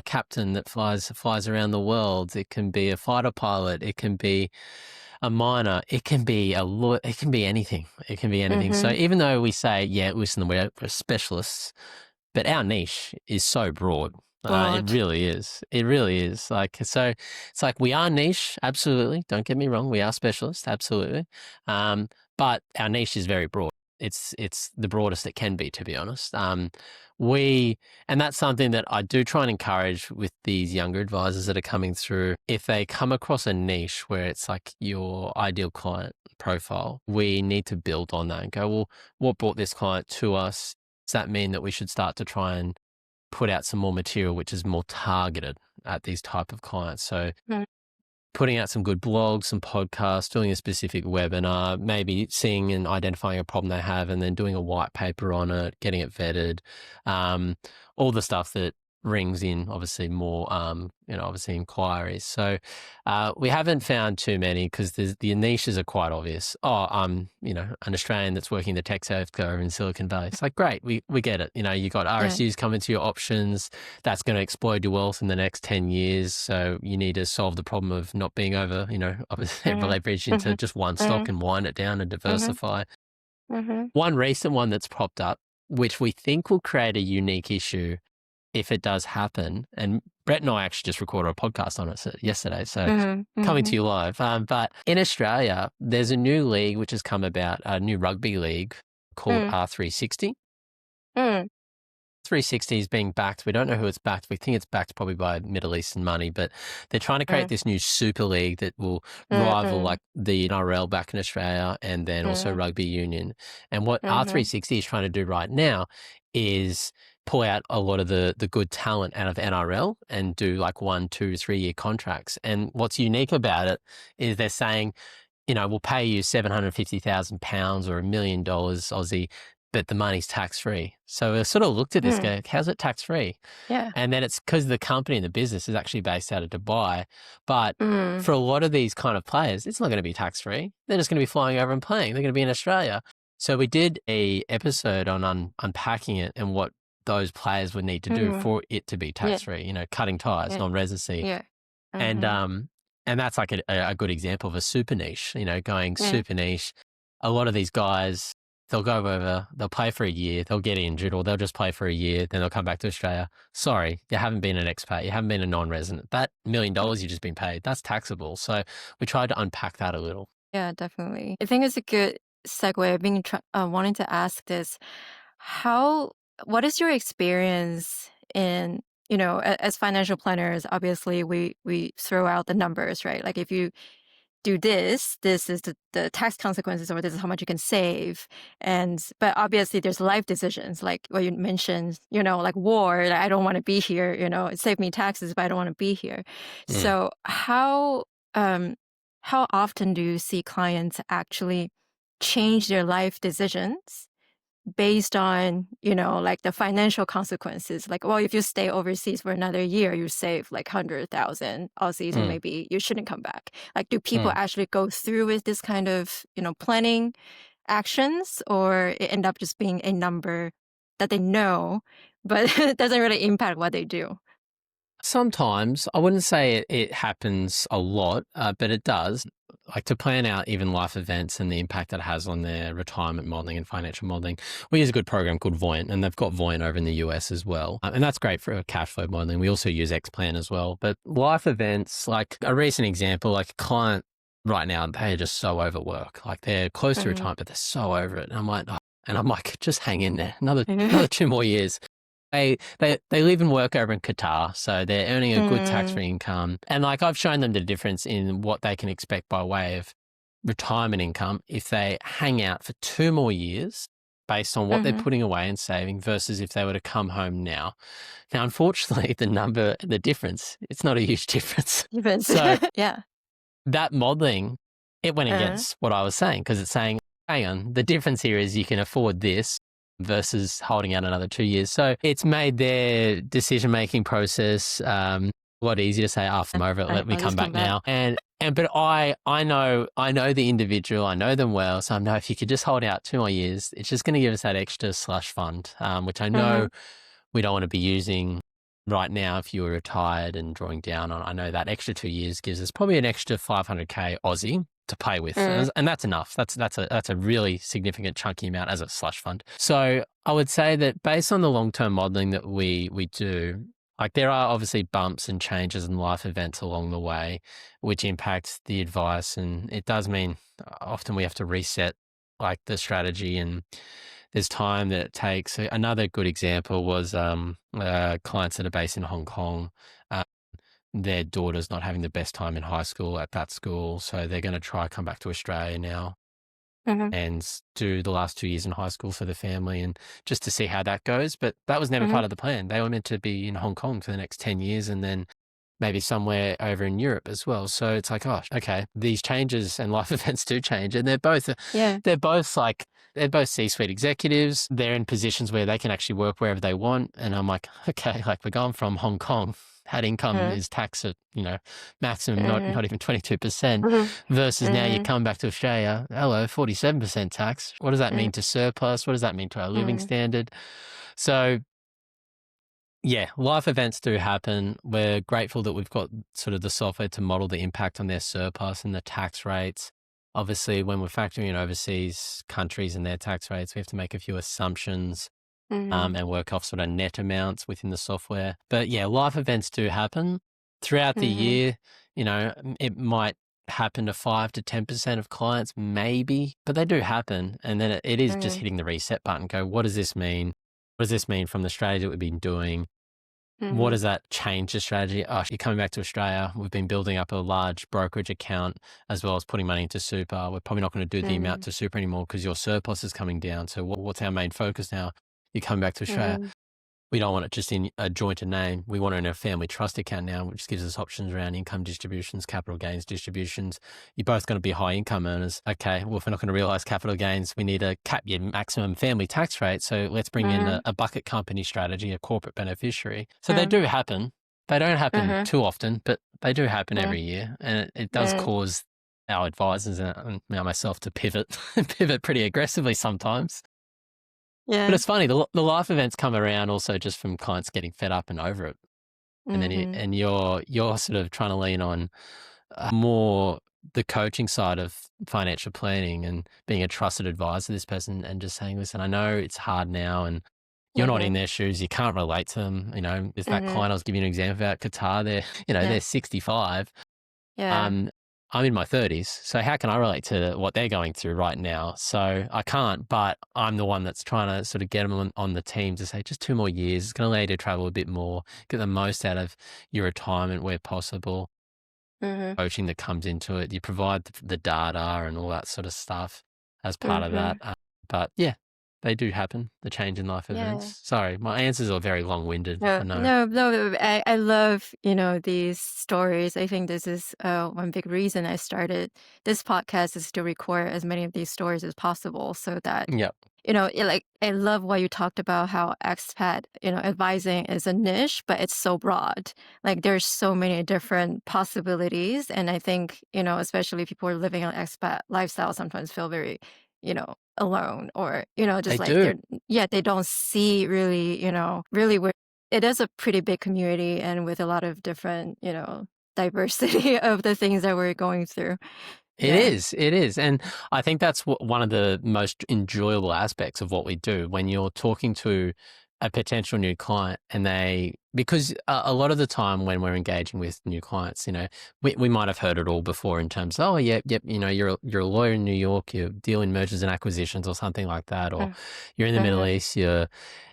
captain that flies around the world. It can be a fighter pilot. It can be a miner. It can be it can be anything. It can be anything. So Mm-hmm. even though we say, yeah, listen, we're specialists, but our niche is so broad. It Broad. really is. It really is. Like, so it's like we are niche, absolutely. Don't get me wrong. We are specialists, absolutely. But our niche is very broad. It's the broadest it can be, to be honest. And that's something that I do try and encourage with these younger advisors that are coming through. If they come across a niche where it's like your ideal client profile, we need to build on that and go, well, what brought this client to us? Does that mean that we should start to try and put out some more material which is more targeted at these type of clients? So Mm. putting out some good blogs, some podcasts, doing a specific webinar, maybe seeing and identifying a problem they have and then doing a white paper on it, getting it vetted, all the stuff that rings in obviously more, obviously inquiries. So we haven't found too many because the niches are quite obvious. Oh, I'm, an Australian that's working in the tech sector in Silicon Valley. It's like, great, we get it. You got Yeah. RSUs coming to your options. That's going to explode your wealth in the next 10 years. So you need to solve the problem of not being over, obviously leveraged into just one stock and wind it down and diversify. One recent one that's popped up, which we think will create a unique issue if it does happen, and Brett and I actually just recorded a podcast on it yesterday, so coming to you live. But in Australia, there's a new league which has come about, a new rugby league called R360. 360 is being backed. We don't know who it's backed. We think it's backed probably by Middle Eastern money, but they're trying to create this new super league that will rival like the NRL back in Australia and then also rugby union. And what R360 is trying to do right now is pull out a lot of the good talent out of NRL and do like 1, 2, 3 year contracts. And what's unique about it is they're saying, we'll pay you £750,000 or $1 million Aussie, but the money's tax-free. So I sort of looked at this, go, how's it tax-free? Yeah. And then it's because the company and the business is actually based out of Dubai. But for a lot of these kind of players, it's not going to be tax-free. They're just going to be flying over and playing. They're going to be in Australia. So we did a episode on unpacking it and what those players would need to do for it to be tax-free, cutting ties, non-residency. Yeah. And that's like a good example of a super niche, going super niche. A lot of these guys, they'll go over, they'll play for a year, they'll get injured, or they'll just play for a year, then they'll come back to Australia. Sorry, you haven't been an expat, you haven't been a non-resident. That $1 million you've just been paid, that's taxable. So we tried to unpack that a little. Yeah, definitely. I think it's a good segue. I've been wanting to ask this. What is your experience in, as financial planners, obviously we throw out the numbers, right? Like if you do this is the tax consequences, or this is how much you can save. But obviously there's life decisions, like what you mentioned, like war, like, I don't want to be here, it saved me taxes, but I don't want to be here. So how often do you see clients actually change their life decisions based on, like the financial consequences? Like, well, if you stay overseas for another year, you save like 100,000 Aussies and maybe you shouldn't come back. Like, do people actually go through with this kind of, planning actions, or it end up just being a number that they know, but it doesn't really impact what they do? Sometimes, I wouldn't say it happens a lot, but it does. Like to plan out even life events and the impact that it has on their retirement modeling and financial modeling, we use a good program called Voyant, and they've got Voyant over in the US as well. And that's great for cash flow modeling. We also use Xplan as well. But life events, like a recent example, like a client right now, they're just so overworked. Like they're close to retirement, but they're so over it. And I'm like, just hang in there. Another 2 more years. They live and work over in Qatar, so they're earning a good tax-free income. And like I've shown them the difference in what they can expect by way of retirement income if they hang out for 2 more years based on what they're putting away and saving versus if they were to come home now. Now, unfortunately, the difference, it's not a huge difference. So Yeah. that modeling, it went against what I was saying, because it's saying, hang on, the difference here is you can afford this versus holding out another 2 years. So it's made their decision-making process a lot easier to say, I'm over it, let me come back now. But I know the individual, I know them well, so I know if you could just hold out 2 more years, it's just going to give us that extra slush fund, which I know we don't want to be using right now if you were retired and drawing down on. I know that extra 2 years gives us probably an extra 500K Aussie to play with. And that's enough. That's a really significant chunky amount as a slush fund. So I would say that based on the long-term modeling that we do, Like there are obviously bumps and changes and life events along the way, which impacts the advice. And it does mean often we have to reset like the strategy, and there's time that it takes. So another good example was clients that are based in Hong Kong. Uh, their daughter's not having the best time in high school at that school. So they're going to try come back to Australia now Mhm. and do the last 2 years in high school for the family and just to see how that goes. But that was never Mhm. part of the plan. They were meant to be in Hong Kong for the next 10 years and then maybe somewhere over in Europe as well. So it's like, gosh, okay, these changes and life events do change. And Yeah. they're both C-suite executives. They're in positions where they can actually work wherever they want. And I'm like, okay, like we're going from Hong Kong, had income Mhm. is taxed at, maximum, Mhm. not even 22%, Mhm. versus now you Mhm. come back to Australia, hello, 47% tax. What does that Mhm. mean to surplus? What does that mean to our living Mhm. standard? So yeah, life events do happen. We're grateful that we've got sort of the software to model the impact on their surplus and the tax rates. Obviously, when we're factoring in overseas countries and their tax rates, we have to make a few assumptions Mhm. and work off sort of net amounts within the software. But yeah, life events do happen throughout the Mhm. year. It might happen to 5 to 10% of clients, maybe, but they do happen. And then it is just Mhm. hitting the reset button. Go, what does this mean? What does this mean from the strategy that we've been doing? What Mhm. does that change the strategy? Oh, you're coming back to Australia. We've been building up a large brokerage account as well as putting money into super. We're probably not going to do the amount Mhm. to super anymore because your surplus is coming down. So what's our main focus now? You're coming back to Australia. Mhm. We don't want it just in a joint name. We want it in a family trust account now, which gives us options around income distributions, capital gains distributions. You're both going to be high income earners. Okay, well, if we're not going to realize capital gains, we need to cap your maximum family tax rate. So let's bring in Mhm. a bucket company strategy, a corporate beneficiary. So they Mhm. do happen. They don't happen Mhm. too often, but they do happen Mhm. every year. And it does Mhm. cause our advisors and myself to pivot, pivot pretty aggressively sometimes. But Yeah. it's funny, the life events come around also just from clients getting fed up and over it. And then Mhm. you're sort of trying to lean on more the coaching side of financial planning and being a trusted advisor to this person and just saying, listen, I know it's hard now and you're not in Mhm. their shoes. You can't relate to them. There's that Mhm. client I was giving you an example about Qatar. Yeah. They're 65. Yeah. Um, I'm in my 30s, so how can I relate to what they're going through right now? So I can't, but I'm the one that's trying to sort of get them on the team to say just 2 more years. It's going to allow you to travel a bit more, get the most out of your retirement where possible. Mhm. Coaching that comes into it, you provide the data and all that sort of stuff as part of that. Mhm. But yeah, they do happen. The change in life Yeah. events. Sorry, my answers are very long-winded. No, I know. no, no. I love, these stories. I think this is one big reason I started this podcast is to record as many of these stories as possible so that, Yep. like I love what you talked about how expat, advising is a niche, but it's so broad. Like there's so many different possibilities. And I think, especially people who are living an expat lifestyle sometimes feel very, alone or, They just like do. yeah, they don't see really, really where it is a pretty big community and with a lot of different, diversity of the things that we're going through. Yeah. It is. And I think that's one of the most enjoyable aspects of what we do when you're talking to a potential new client and because a lot of the time when we're engaging with new clients, we might have heard it all before in terms of, oh, yep, you're a lawyer in New York, you deal in mergers and acquisitions or something like that, or Mm. you're in the Middle Mhm. East, you're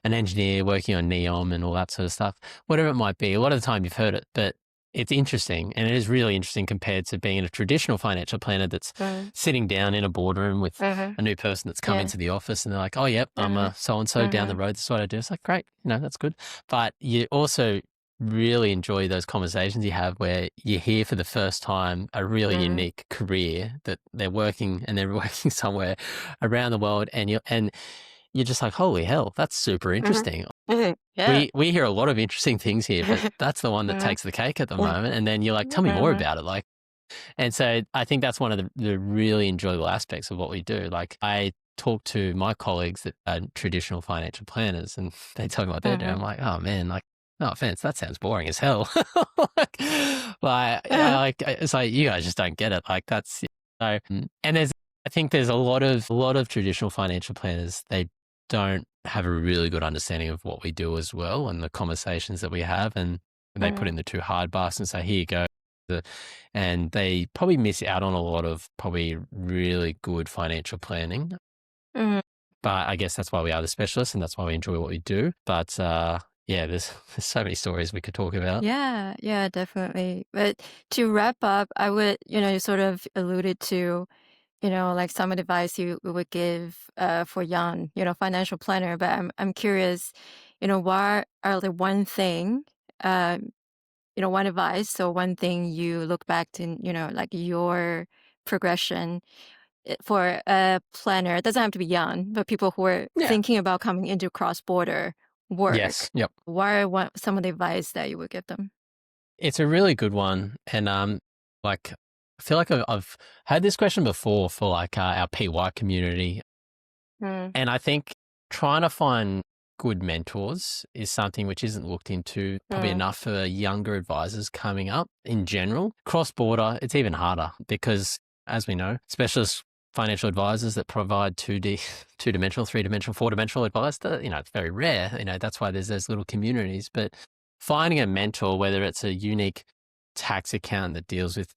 an engineer working on NEOM and all that sort of stuff, whatever it might be. A lot of the time you've heard it, but it's interesting, and it is really interesting compared to being a traditional financial planner that's Mhm. sitting down in a boardroom with Mhm. a new person that's come Yeah. into the office and they're like, oh, yep, I'm Mhm. a so-and-so down the Mhm. road. That's what I do. It's like, great, that's good. But you also really enjoy those conversations you have where you hear for the first time a really Mhm. unique career that they're working and they're working somewhere around the world and you're just like, holy hell, that's super Mhm. interesting. Mhm. Yeah. We hear a lot of interesting things here, but that's the one that Mhm. takes the cake at the Yeah. moment. And then you're like, tell me more Mhm. about it. And so I think that's one of the really enjoyable aspects of what we do. Like I talk to my colleagues that are traditional financial planners and they tell me what they're doing. I'm Mhm. like, oh man, like, no offense, that sounds boring as hell. like, Mhm. it's like you guys just don't get it. Like that's so. And I think there's a lot of traditional financial planners. They don't have a really good understanding of what we do as well and the conversations that we have. And they put in the 2 hard bucks and say, here you go. And they probably miss out on a lot of probably really good financial planning. Mhm. But I guess that's why we are the specialists and that's why we enjoy what we do. But yeah, there's so many stories we could talk about. Yeah, yeah, definitely. But to wrap up, I would, you sort of alluded to, like some advice you would give for young, financial planner. But I'm curious, why are the one thing, one advice, so one thing you look back to, like your progression for a planner. It doesn't have to be young, but people who are Yeah. thinking about coming into cross-border work. Yes. Yep. What some of the advice that you would give them? It's a really good one. And like, I feel like I've had this question before for like our PY community. Mm, And I think trying to find good mentors is something which isn't looked into probably mm, enough for younger advisors coming up in general. Cross border, it's even harder because, as we know, specialist financial advisors that provide 2D, 2-dimensional, 3-dimensional, 4-dimensional advice, it's very rare. That's why there's those little communities. But finding a mentor, whether it's a unique tax account that deals with,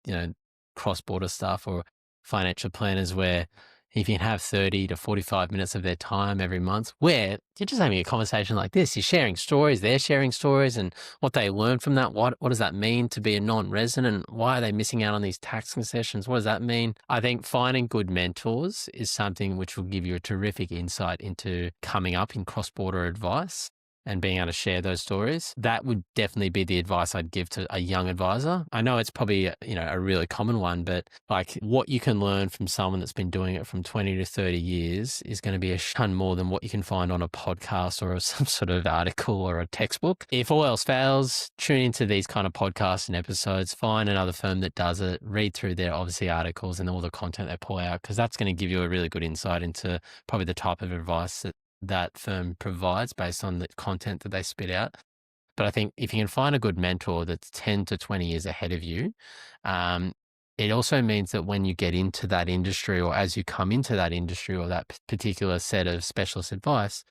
cross border stuff or financial planners where if you can have 30 to 45 minutes of their time every month where you're just having a conversation like this, you're sharing stories, they're sharing stories and what they learn from that. What does that mean to be a non-resident? Why are they missing out on these tax concessions? What does that mean? I think finding good mentors is something which will give you a terrific insight into coming up in cross-border advice and being able to share those stories. That would definitely be the advice I'd give to a young advisor. I know it's probably, a really common one, but like what you can learn from someone that's been doing it from 20 to 30 years is going to be a ton more than what you can find on a podcast or some sort of article or a textbook. If all else fails, tune into these kind of podcasts and episodes, find another firm that does it, read through their obviously articles and all the content they pull out, because that's going to give you a really good insight into probably the type of advice that firm provides based on the content that they spit out. But I think if you can find a good mentor that's 10 to 20 years ahead of you, it also means that when you get into that industry or as you come into that industry or that particular set of specialist advice,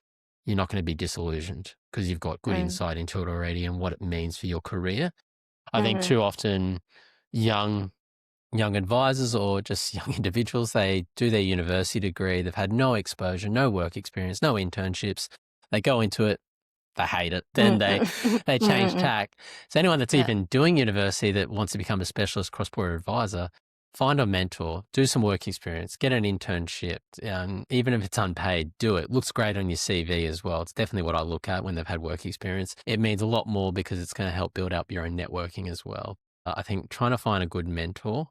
you're not going to be disillusioned because you've got good mm, insight into it already and what it means for your career. I think mhm, too often young advisors or just young individuals, they do their university degree, they've had no exposure, no work experience, no internships. They go into it, they hate it, then mm, they change mm. tack. So anyone that's Yeah. even doing university that wants to become a specialist cross-border advisor, find a mentor, do some work experience, get an internship, even if it's unpaid, do it. Looks great on your CV as well. It's definitely what I look at when they've had work experience. It means a lot more because it's going to help build up your own networking as well. I think trying to find a good mentor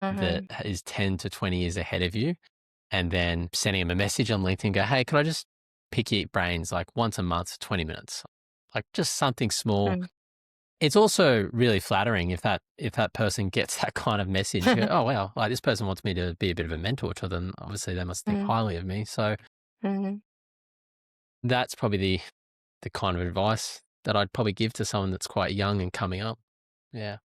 that Mhm, is 10 to 20 years ahead of you, and then sending them a message on LinkedIn, go, hey, could I just pick your brains like once a month, 20 minutes, like just something small. mm. It's also really flattering if that person gets that kind of message. You go, oh, wow, like this person wants me to be a bit of a mentor to them. Obviously, they must think Mhm, highly of me. So mhm. that's probably the kind of advice that I'd probably give to someone that's quite young and coming up. Yeah.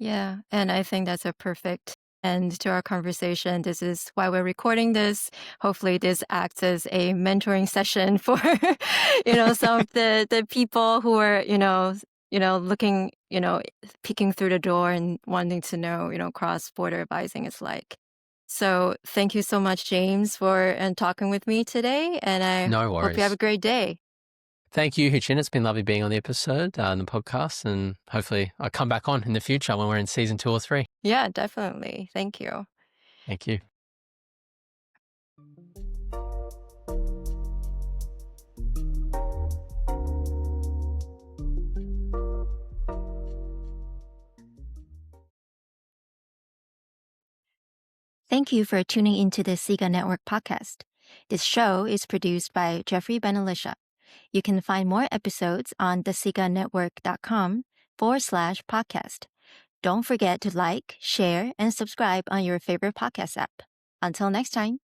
Yeah, and I think that's a perfect end to our conversation. This is why we're recording this. Hopefully, this acts as a mentoring session for, some of the people who are, looking, peeking through the door and wanting to know, cross-border advising is like. So thank you so much, James, for and talking with me today, and I No hope you have a worries. great day. Thank you, Huii-chin. It's been lovely being on the episode and the podcast, and hopefully I come back on in the future when we're in season 2 or 3. Yeah, definitely. Thank you. Thank you. Thank you for tuning into the Siga Network podcast. This show is produced by Jeffrey Benalisha. You can find more episodes on thesiganetwork.com/podcast. Don't forget to like, share, and subscribe on your favorite podcast app. Until next time.